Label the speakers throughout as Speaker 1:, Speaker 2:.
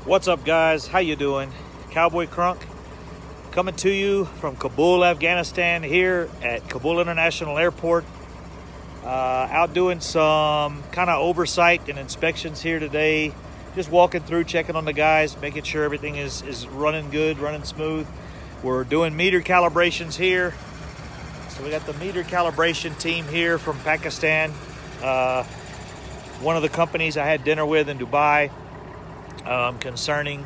Speaker 1: What's up, guys? How you doing? Cowboy Crunk coming to you from Kabul, Afghanistan, here at Kabul International Airport. Out doing some kind of oversight and inspections here today. Just walking through, checking on the guys, making sure everything is running good, running smooth. We're doing meter calibrations here. So we got the meter calibration team here from Pakistan. One of the companies I had dinner with in Dubai. Concerning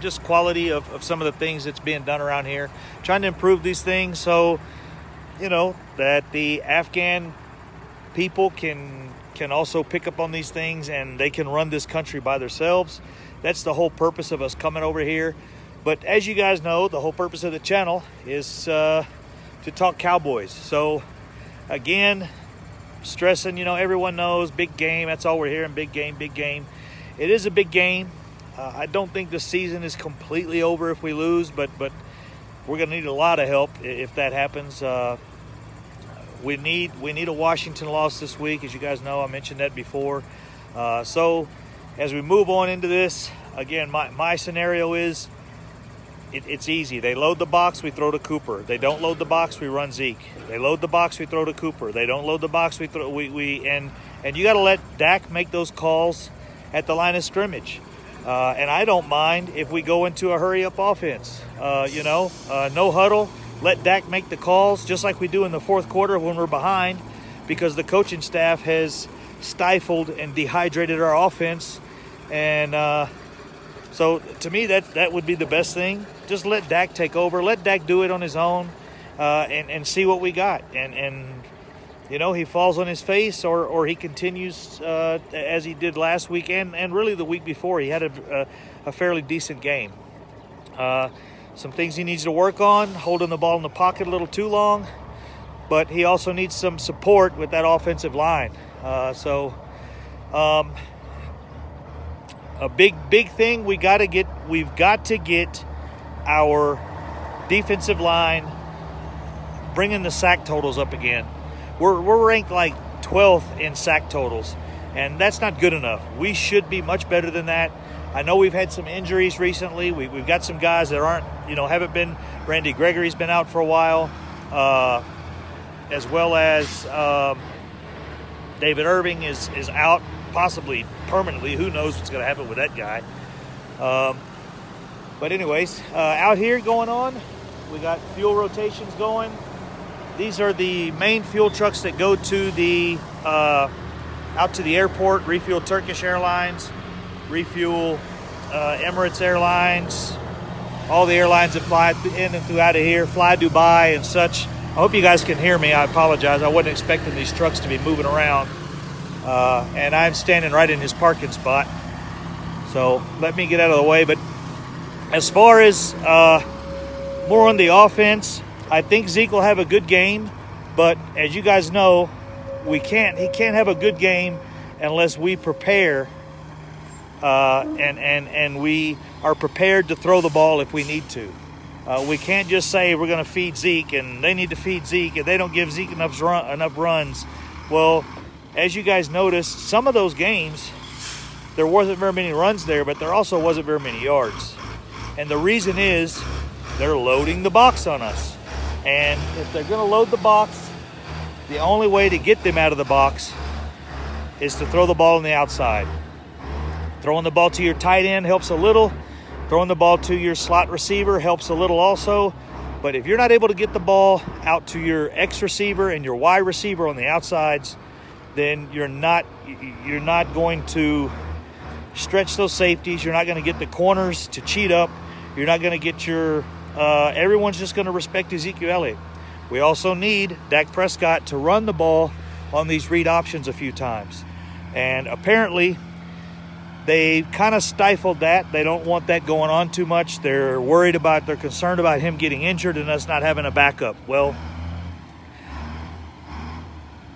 Speaker 1: just quality of some of the things that's being done around here, trying to improve these things so you know that the Afghan people can also pick up on these things and they can run this country by themselves. That's the whole purpose of us coming over here. But as you guys know, the whole purpose of the channel is to talk Cowboys. So again, stressing, everyone knows big game. That's all we're hearing, big game, big game. It is a big game. I don't think the season is completely over if we lose, but we're going to need a lot of help if that happens. We need a Washington loss this week, as you guys know. I mentioned that before. So as we move on into this, again, my scenario is it's easy. They load the box, we throw to Cooper. They don't load the box, we run Zeke. They load the box, we throw to Cooper. They don't load the box, we throw and you got to let Dak make those calls at the line of scrimmage. And I don't mind if we go into a hurry-up offense. No huddle. Let Dak make the calls, just like we do in the fourth quarter when we're behind, because the coaching staff has stifled and dehydrated our offense. And so to me, that would be the best thing. Just let Dak take over. Let Dak do it on his own and see what we got. And he falls on his face or he continues as he did last week and really the week before. He had a fairly decent game. Some things he needs to work on, holding the ball in the pocket a little too long, but he also needs some support with that offensive line. A big thing we've got to get our defensive line bringing the sack totals up again. We're ranked like 12th in sack totals, and that's not good enough. We should be much better than that. I know we've had some injuries recently. We've got some guys that haven't been. Randy Gregory's been out for a while, as well as David Irving is out, possibly permanently. Who knows what's going to happen with that guy? But anyways, out here going on, we got fuel rotations going. These are the main fuel trucks that go to the out to the airport, refuel Turkish Airlines, refuel Emirates Airlines, all the airlines that fly in and through out of here, fly Dubai and such. I hope you guys can hear me. I apologize. I wasn't expecting these trucks to be moving around. And I'm standing right in his parking spot. So let me get out of the way. But as far as more on the offense, I think Zeke will have a good game, but as you guys know, he can't have a good game unless we prepare and we are prepared to throw the ball if we need to. We can't just say we're going to feed Zeke and they need to feed Zeke and they don't give Zeke enough runs. Well, as you guys noticed, some of those games, there wasn't very many runs there, but there also wasn't very many yards. And the reason is they're loading the box on us. And if they're going to load the box, the only way to get them out of the box is to throw the ball on the outside. Throwing the ball to your tight end helps a little. Throwing the ball to your slot receiver helps a little also. But if you're not able to get the ball out to your X receiver and your Y receiver on the outsides, then you're not going to stretch those safeties. You're not going to get the corners to cheat up. You're not going to get your everyone's just going to respect Ezekiel Elliott. We also need Dak Prescott to run the ball on these read options a few times. And apparently, they kind of stifled that. They don't want that going on too much. They're concerned about him getting injured and us not having a backup. Well,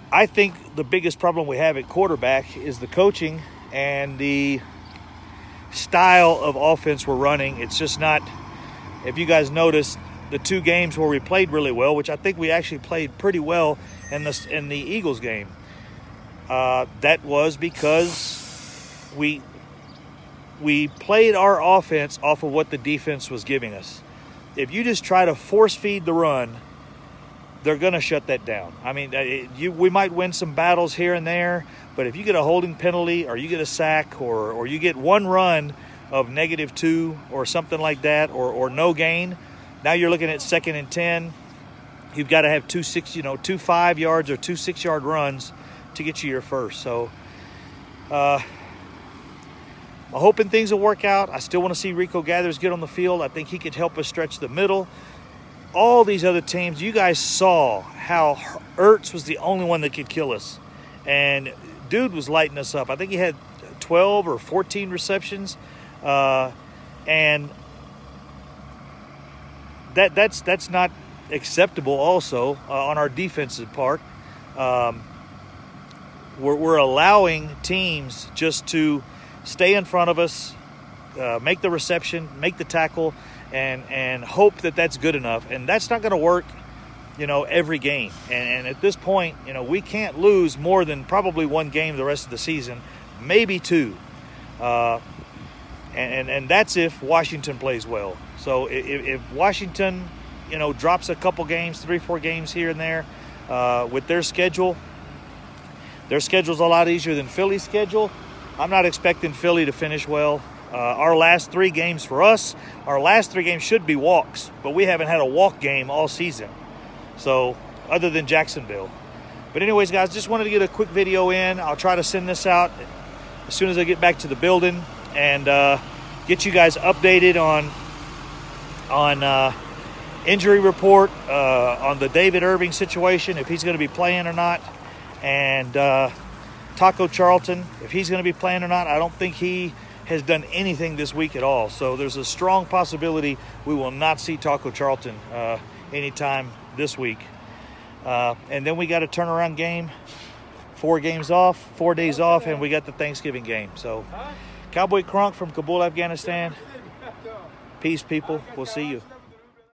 Speaker 1: I think the biggest problem we have at quarterback is the coaching and the style of offense we're running. It's just not. If you guys noticed, the two games where we played really well, which I think we actually played pretty well in the Eagles game, that was because we played our offense off of what the defense was giving us. If you just try to force feed the run, they're going to shut that down. I mean, we might win some battles here and there, but if you get a holding penalty or you get a sack or you get one run of -2 or something like that, or no gain, now you're looking at 2nd and 10. You've got to have 2 5-yard or 2 6-yard runs to get you your first. So I'm hoping things will work out. I still want to see Rico Gathers get on the field. I think he could help us stretch the middle. All these other teams, you guys saw how Ertz was the only one that could kill us. And dude was lighting us up. I think he had 12 or 14 receptions. And that's not acceptable also on our defensive part. We're allowing teams just to stay in front of us, make the reception, make the tackle, and hope that that's good enough. And that's not going to work, every game. And at this point, we can't lose more than probably one game the rest of the season, maybe 2. And that's if Washington plays well. So if Washington, drops a couple games, 3-4 games here and there, with their schedule's a lot easier than Philly's schedule. I'm not expecting Philly to finish well. Our last 3 games for us, our last 3 games should be walks, but we haven't had a walk game all season. So, other than Jacksonville. But anyways, guys, just wanted to get a quick video in. I'll try to send this out as soon as I get back to the building and get you guys updated on injury report, on the David Irving situation, if he's going to be playing or not, and Taco Charlton, if he's going to be playing or not. I don't think he has done anything this week at all. So there's a strong possibility we will not see Taco Charlton anytime this week. And then we got a turnaround game, 4 days off, and we got the Thanksgiving game. So Cowboy Crunk from Kabul, Afghanistan. Peace, people. We'll see you.